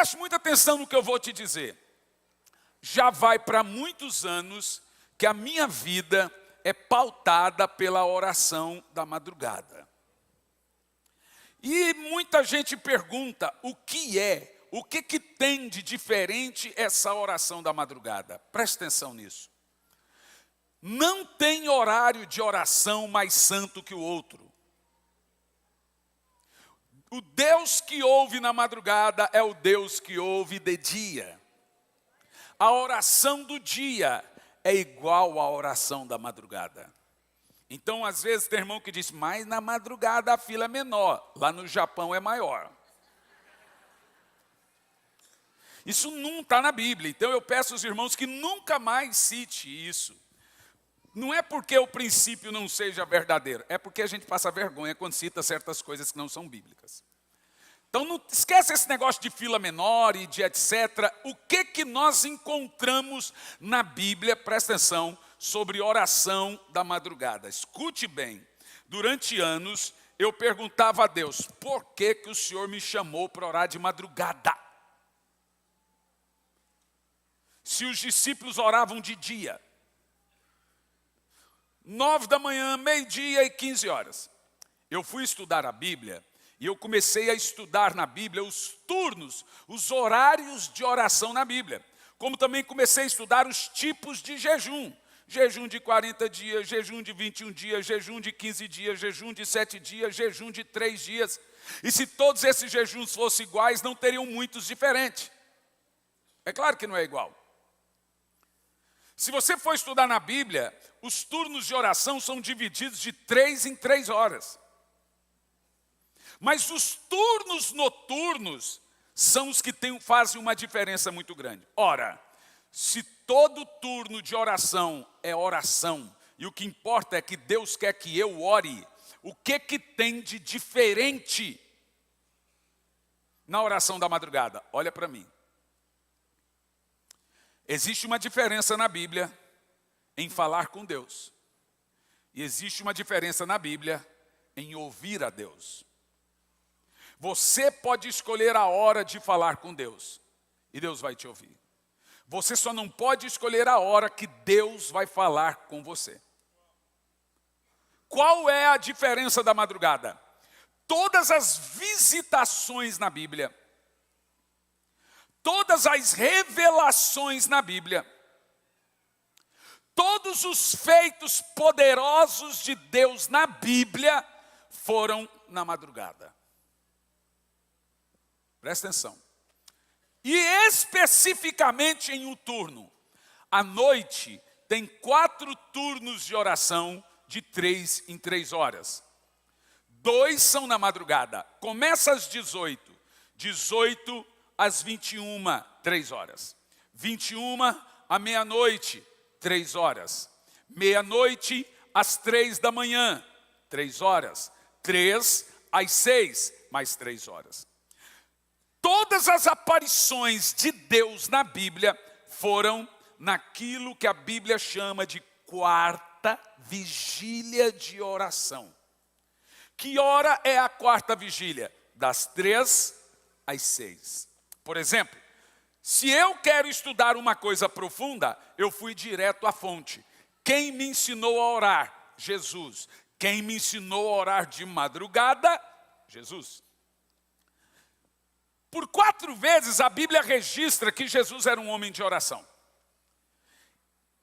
Preste muita atenção no que eu vou te dizer. Já vai para muitos anos que a minha vida é pautada pela oração da madrugada. E muita gente pergunta o que tem de diferente essa oração da madrugada? Preste atenção nisso. Não tem horário de oração mais santo que o outro. O Deus que ouve na madrugada é o Deus que ouve de dia. A oração do dia é igual à oração da madrugada. Então, às vezes, tem irmão que diz, mas na madrugada a fila é menor. Lá no Japão é maior. Isso não está na Bíblia. Então, eu peço aos irmãos que nunca mais cite isso. Não é porque o princípio não seja verdadeiro. É porque a gente passa vergonha quando cita certas coisas que não são bíblicas. Então, não esquece esse negócio de fila menor e de etc. O que nós encontramos na Bíblia, presta atenção, sobre oração da madrugada. Escute bem, durante anos eu perguntava a Deus, por que o Senhor me chamou para orar de madrugada? Se os discípulos oravam de dia, 9 da manhã, meio-dia e 15 horas. Eu fui estudar a Bíblia e eu comecei a estudar na Bíblia os turnos, os horários de oração na Bíblia. Como também comecei a estudar os tipos de jejum. Jejum de 40 dias, jejum de 21 dias, jejum de 15 dias, jejum de 7 dias, jejum de 3 dias. E se todos esses jejuns fossem iguais, não teriam muitos diferentes. É claro que não é igual. Se você for estudar na Bíblia, os turnos de oração são divididos de 3 em 3 horas. Mas os turnos noturnos são os que fazem uma diferença muito grande. Ora, se todo turno de oração é oração, e o que importa é que Deus quer que eu ore, o que tem de diferente na oração da madrugada? Olha para mim. Existe uma diferença na Bíblia em falar com Deus. E existe uma diferença na Bíblia em ouvir a Deus. Você pode escolher a hora de falar com Deus. E Deus vai te ouvir. Você só não pode escolher a hora que Deus vai falar com você. Qual é a diferença da madrugada? Todas as visitações na Bíblia, todas as revelações na Bíblia, todos os feitos poderosos de Deus na Bíblia foram na madrugada. Presta atenção. E especificamente em um turno. À noite tem 4 turnos de oração de 3 em 3 horas. 2 são na madrugada. Começa às 18. 18 às 21, 3 horas. 21 à meia-noite, 3 horas. Meia-noite às 3 da manhã, 3 horas. 3 às 6, mais 3 horas. Todas as aparições de Deus na Bíblia foram naquilo que a Bíblia chama de quarta vigília de oração. Que hora é a quarta vigília? Das 3 às 6. Por exemplo, se eu quero estudar uma coisa profunda, eu fui direto à fonte. Quem me ensinou a orar? Jesus. Quem me ensinou a orar de madrugada? Jesus. Por 4 vezes a Bíblia registra que Jesus era um homem de oração.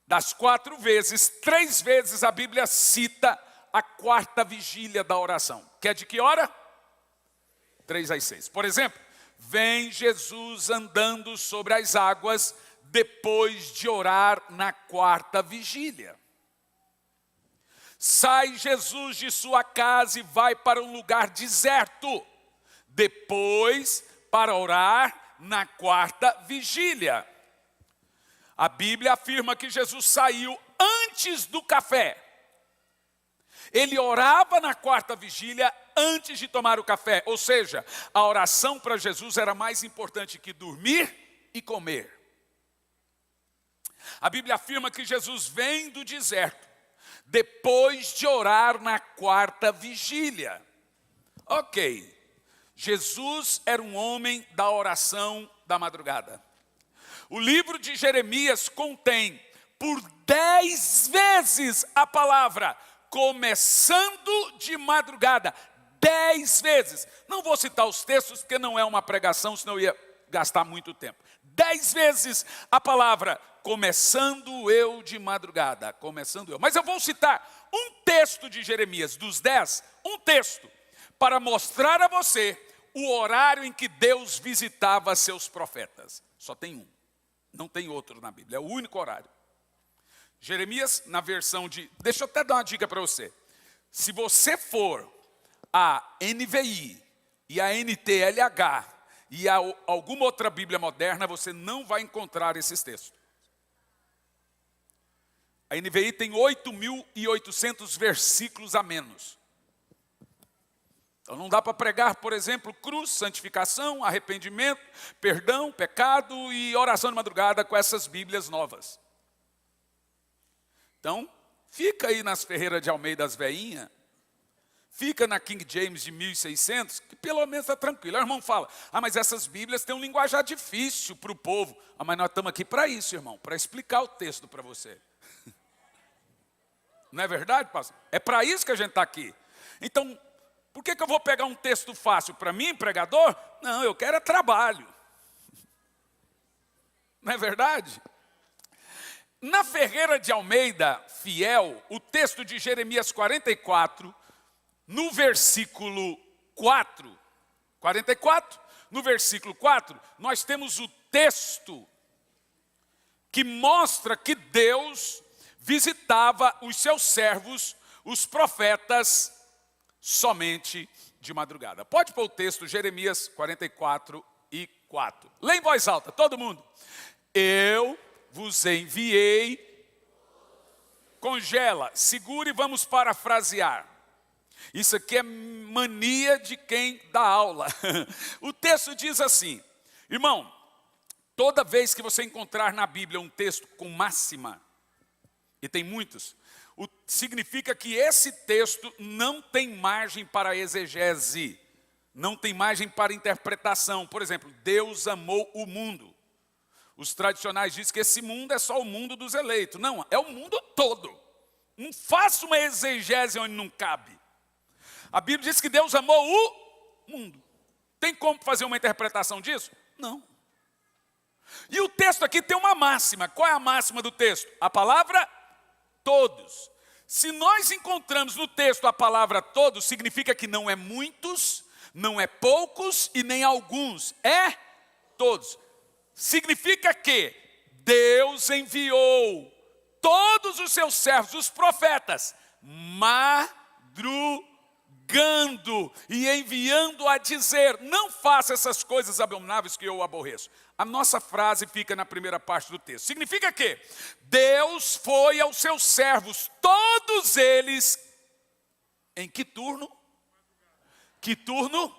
Das 4 vezes, 3 vezes a Bíblia cita a quarta vigília da oração. Que é de que hora? 3 às 6. Por exemplo, vem Jesus andando sobre as águas depois de orar na quarta vigília. Sai Jesus de sua casa e vai para um lugar deserto. Depois, para orar na quarta vigília. A Bíblia afirma que Jesus saiu antes do café. Ele orava na quarta vigília antes de tomar o café. Ou seja, a oração para Jesus era mais importante que dormir e comer. A Bíblia afirma que Jesus vem do deserto depois de orar na quarta vigília. Ok. Jesus era um homem da oração da madrugada. O livro de Jeremias contém por 10 vezes a palavra começando de madrugada. 10 vezes. Não vou citar os textos porque não é uma pregação, senão eu ia gastar muito tempo. 10 vezes a palavra começando eu de madrugada. Começando eu. Mas eu vou citar um texto de Jeremias, dos 10, um texto, para mostrar a você o horário em que Deus visitava seus profetas. Só tem um. Não tem outro na Bíblia. É o único horário. Jeremias, na versão de... Deixa eu até dar uma dica para você. Se você for a NVI e a NTLH e alguma outra Bíblia moderna, você não vai encontrar esses textos. A NVI tem 8.800 versículos a menos. Então não dá para pregar, por exemplo, cruz, santificação, arrependimento, perdão, pecado e oração de madrugada com essas Bíblias novas. Então, fica aí nas Ferreira de Almeida as veinhas, fica na King James de 1600, que pelo menos está tranquilo. Aí o irmão fala, mas essas Bíblias têm um linguajar difícil para o povo. Mas nós estamos aqui para isso, irmão, para explicar o texto para você. Não é verdade, pastor? É para isso que a gente está aqui. Então, por que eu vou pegar um texto fácil para mim, pregador? Não, eu quero é trabalho. Não é verdade? Na Ferreira de Almeida, fiel, o texto de Jeremias 44, no versículo 4, 44, no versículo 4, nós temos o texto que mostra que Deus visitava os seus servos, os profetas, somente de madrugada. Pode pôr o texto, Jeremias 44 e 4. Lê em voz alta, todo mundo. Eu vos enviei. Congela, segure e vamos parafrasear. Isso aqui é mania de quem dá aula. O texto diz assim, irmão, toda vez que você encontrar na Bíblia um texto com máxima, e tem muitos, significa que esse texto não tem margem para exegese, não tem margem para interpretação. Por exemplo, Deus amou o mundo. Os tradicionais dizem que esse mundo é só o mundo dos eleitos. Não, é o mundo todo. Não faça uma exegese onde não cabe. A Bíblia diz que Deus amou o mundo. Tem como fazer uma interpretação disso? Não. E o texto aqui tem uma máxima. Qual é a máxima do texto? A palavra todos. Se nós encontramos no texto a palavra todos, significa que não é muitos, não é poucos e nem alguns. É todos. Significa que Deus enviou todos os seus servos, os profetas, madrugando e enviando a dizer, não faça essas coisas abomináveis que eu aborreço. A nossa frase fica na primeira parte do texto. Significa que Deus foi aos seus servos, todos eles, em que turno? Que turno?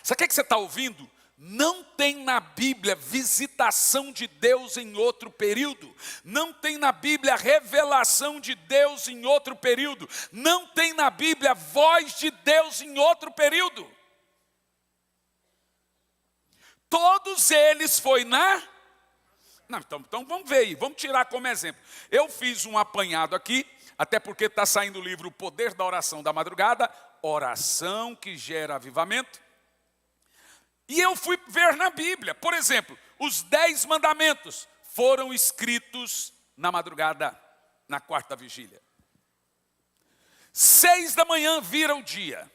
Sabe o que você está ouvindo? Não tem na Bíblia visitação de Deus em outro período. Não tem na Bíblia revelação de Deus em outro período. Não tem na Bíblia voz de Deus em outro período. Todos eles foi na... Não, então vamos ver aí, vamos tirar como exemplo. Eu fiz um apanhado aqui, até porque está saindo o livro O Poder da Oração da Madrugada, oração que gera avivamento. E eu fui ver na Bíblia, por exemplo, os 10 mandamentos foram escritos na madrugada, na quarta vigília. 6 da manhã vira o dia.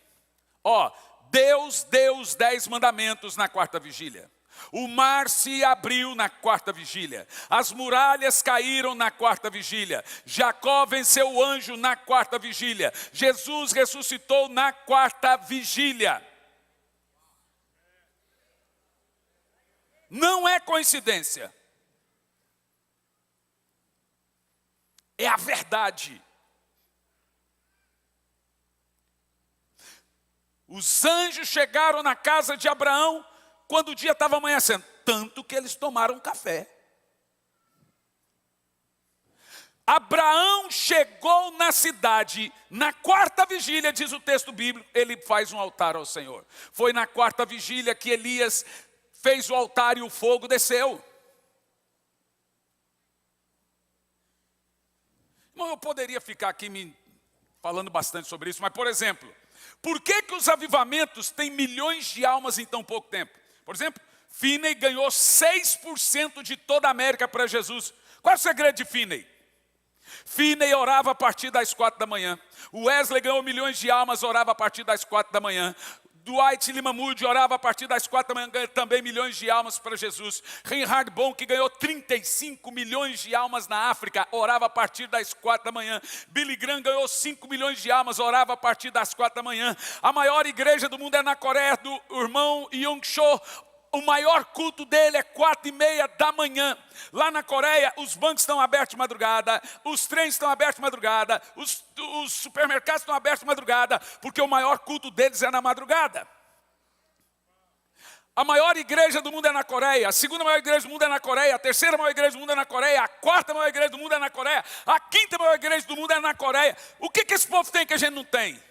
Deus deu os 10 mandamentos na quarta vigília. O mar se abriu na quarta vigília. As muralhas caíram na quarta vigília. Jacó venceu o anjo na quarta vigília. Jesus ressuscitou na quarta vigília. Não é coincidência. É a verdade. Os anjos chegaram na casa de Abraão quando o dia estava amanhecendo, tanto que eles tomaram café. Abraão chegou na cidade, na quarta vigília, diz o texto bíblico, ele faz um altar ao Senhor. Foi na quarta vigília que Elias fez o altar e o fogo desceu. Irmão, eu poderia ficar aqui falando bastante sobre isso, mas, por exemplo, por que os avivamentos têm milhões de almas em tão pouco tempo? Por exemplo, Finney ganhou 6% de toda a América para Jesus. Qual é o segredo de Finney? Finney orava a partir das 4 da manhã. Wesley ganhou milhões de almas, orava a partir das 4 da manhã. Dwight Lima Moody orava a partir das 4 da manhã, ganhou também milhões de almas para Jesus. Reinhard Bonk ganhou 35 milhões de almas na África, orava a partir das 4 da manhã. Billy Graham ganhou 5 milhões de almas, orava a partir das 4 da manhã. A maior igreja do mundo é na Coreia, do irmão Young Cho. O maior culto dele é 4:30 da manhã. Lá na Coreia, os bancos estão abertos de madrugada, os trens estão abertos de madrugada, os supermercados estão abertos de madrugada, porque o maior culto deles é na madrugada. A maior igreja do mundo é na Coreia, a segunda maior igreja do mundo é na Coreia, a terceira maior igreja do mundo é na Coreia, a quarta maior igreja do mundo é na Coreia, a quinta maior igreja do mundo é na Coreia. O que esse povo tem que a gente não tem?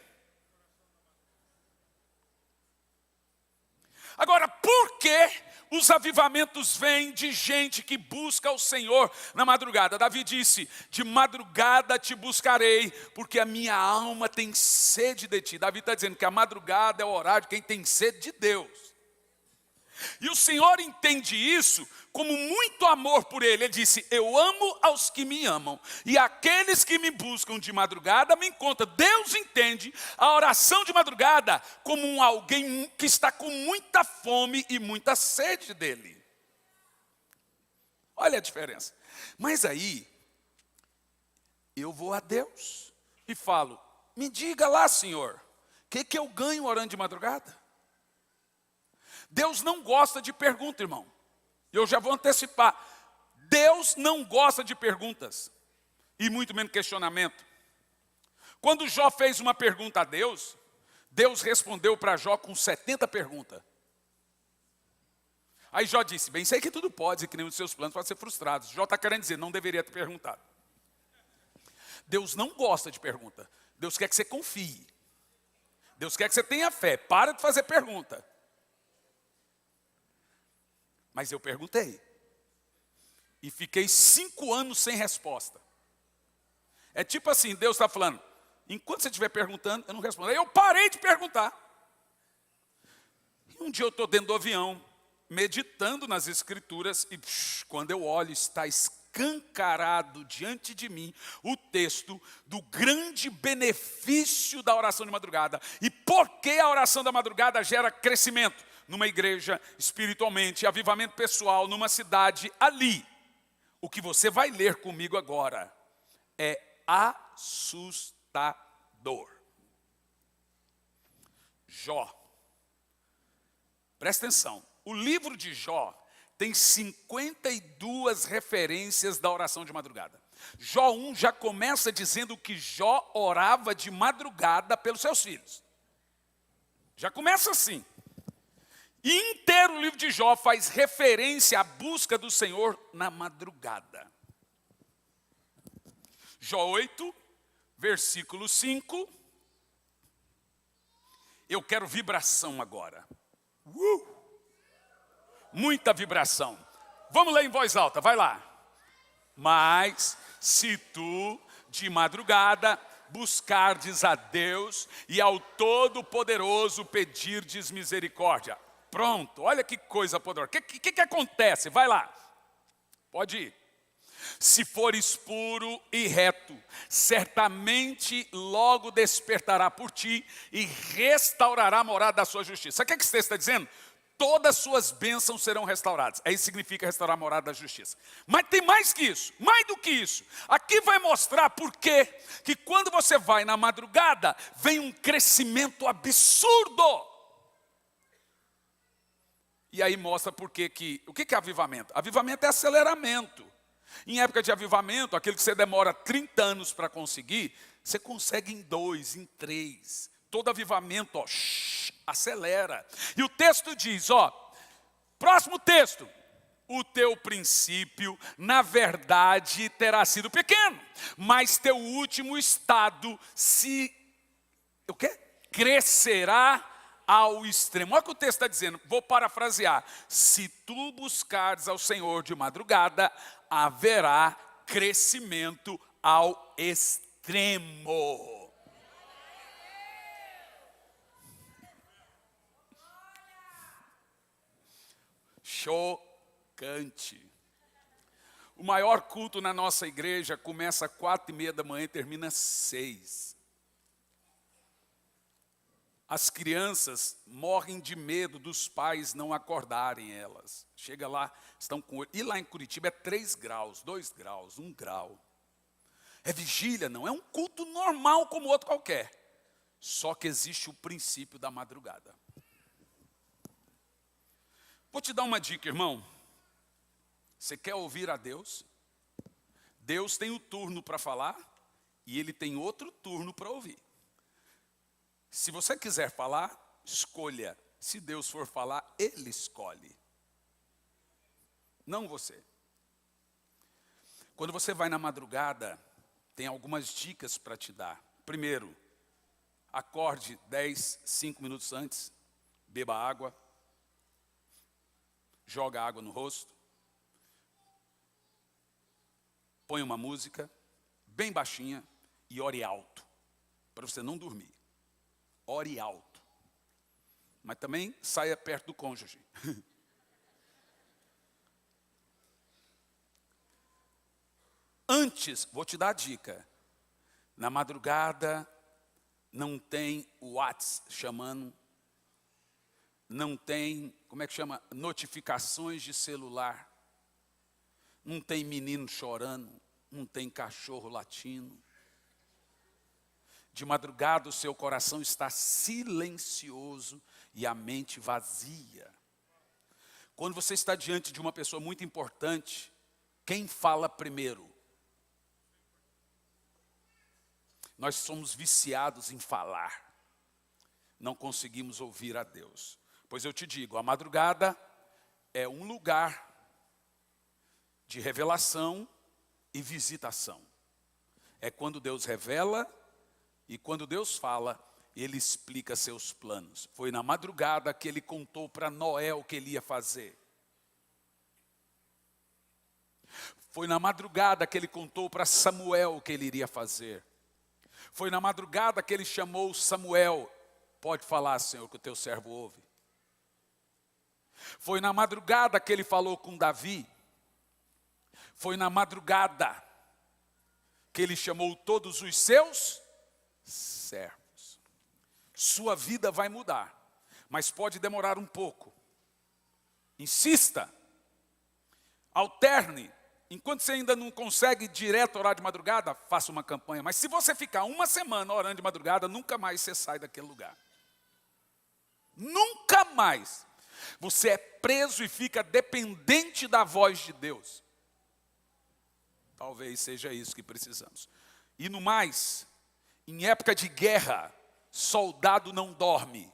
Agora, por que os avivamentos vêm de gente que busca o Senhor na madrugada? Davi disse, de madrugada te buscarei, porque a minha alma tem sede de ti. Davi está dizendo que a madrugada é o horário de quem tem sede de Deus. E o Senhor entende isso como muito amor por ele. Ele disse, eu amo aos que me amam, e aqueles que me buscam de madrugada me encontram. Deus entende a oração de madrugada como alguém que está com muita fome e muita sede dele. Olha a diferença. Mas aí, eu vou a Deus e falo, me diga lá, Senhor, o que eu ganho orando de madrugada? Deus não gosta de pergunta, irmão. Eu já vou antecipar. Deus não gosta de perguntas, e muito menos questionamento. Quando Jó fez uma pergunta a Deus, Deus respondeu para Jó com 70 perguntas. Aí Jó disse, bem, sei que tudo pode, e que nenhum dos seus planos pode ser frustrado. Jó está querendo dizer, não deveria ter perguntado. Deus não gosta de pergunta. Deus quer que você confie. Deus quer que você tenha fé. Para de fazer pergunta. Mas eu perguntei. E fiquei 5 anos sem resposta. É tipo assim, Deus está falando, enquanto você estiver perguntando, eu não respondo. Aí eu parei de perguntar. E um dia eu estou dentro do avião, meditando nas escrituras, e quando eu olho, está escancarado diante de mim o texto do grande benefício da oração de madrugada. E por que a oração da madrugada gera crescimento? Numa igreja, espiritualmente, avivamento pessoal, numa cidade, ali. O que você vai ler comigo agora é assustador. Jó. Presta atenção. O livro de Jó tem 52 referências da oração de madrugada. Jó 1 já começa dizendo que Jó orava de madrugada pelos seus filhos. Já começa assim. E inteiro o livro de Jó faz referência à busca do Senhor na madrugada. Jó 8, versículo 5. Eu quero vibração agora. Muita vibração. Vamos ler em voz alta, vai lá. Mas se tu de madrugada buscardes a Deus e ao Todo-Poderoso pedirdes misericórdia. Pronto, olha que coisa poderosa. O que acontece? Vai lá. Pode ir. Se fores puro e reto, certamente logo despertará por ti e restaurará a morada da sua justiça. Sabe o que esse texto está dizendo? Todas as suas bênçãos serão restauradas. Aí significa restaurar a morada da justiça. Mas tem mais que isso, mais do que isso. Aqui vai mostrar por que quando você vai na madrugada, vem um crescimento absurdo. E aí mostra por que o que é avivamento? Avivamento é aceleramento. Em época de avivamento, aquilo que você demora 30 anos para conseguir, você consegue em 2, em 3. Todo avivamento, acelera. E o texto diz, próximo texto. O teu princípio, na verdade, terá sido pequeno, mas teu último estado crescerá ao extremo. Olha o que o texto está dizendo, vou parafrasear. Se tu buscares ao Senhor de madrugada, haverá crescimento ao extremo. Chocante. O maior culto na nossa igreja começa às 4:30 da manhã e termina às 6. As crianças morrem de medo dos pais não acordarem elas. Chega lá, estão com... E lá em Curitiba é 3 graus, 2 graus, 1 grau. É vigília, não é um culto normal como outro qualquer. Só que existe o princípio da madrugada. Vou te dar uma dica, irmão. Você quer ouvir a Deus? Deus tem o turno para falar e Ele tem outro turno para ouvir. Se você quiser falar, escolha. Se Deus for falar, Ele escolhe. Não você. Quando você vai na madrugada, tem algumas dicas para te dar. Primeiro, acorde 5 minutos antes, beba água, joga água no rosto, põe uma música bem baixinha e ore alto, para você não dormir. Ore alto. Mas também saia perto do cônjuge. Antes, vou te dar a dica. Na madrugada, não tem o WhatsApp chamando. Não tem, como é que chama? Notificações de celular. Não tem menino chorando. Não tem cachorro latindo. De madrugada o seu coração está silencioso e a mente vazia. Quando você está diante de uma pessoa muito importante, quem fala primeiro? Nós somos viciados em falar. Não conseguimos ouvir a Deus. Pois eu te digo, a madrugada é um lugar de revelação e visitação. É quando Deus revela e quando Deus fala, Ele explica seus planos. Foi na madrugada que Ele contou para Noé o que Ele ia fazer. Foi na madrugada que Ele contou para Samuel o que Ele iria fazer. Foi na madrugada que Ele chamou Samuel. Pode falar, Senhor, que o teu servo ouve. Foi na madrugada que Ele falou com Davi. Foi na madrugada que Ele chamou todos os seus servos. Sua vida vai mudar, mas pode demorar um pouco. Insista, alterne. Enquanto você ainda não consegue direto orar de madrugada, faça uma campanha. Mas se você ficar uma semana orando de madrugada, nunca mais você sai daquele lugar. Nunca mais. Você é preso e fica dependente da voz de Deus. Talvez seja isso que precisamos. E no mais, em época de guerra, soldado não dorme.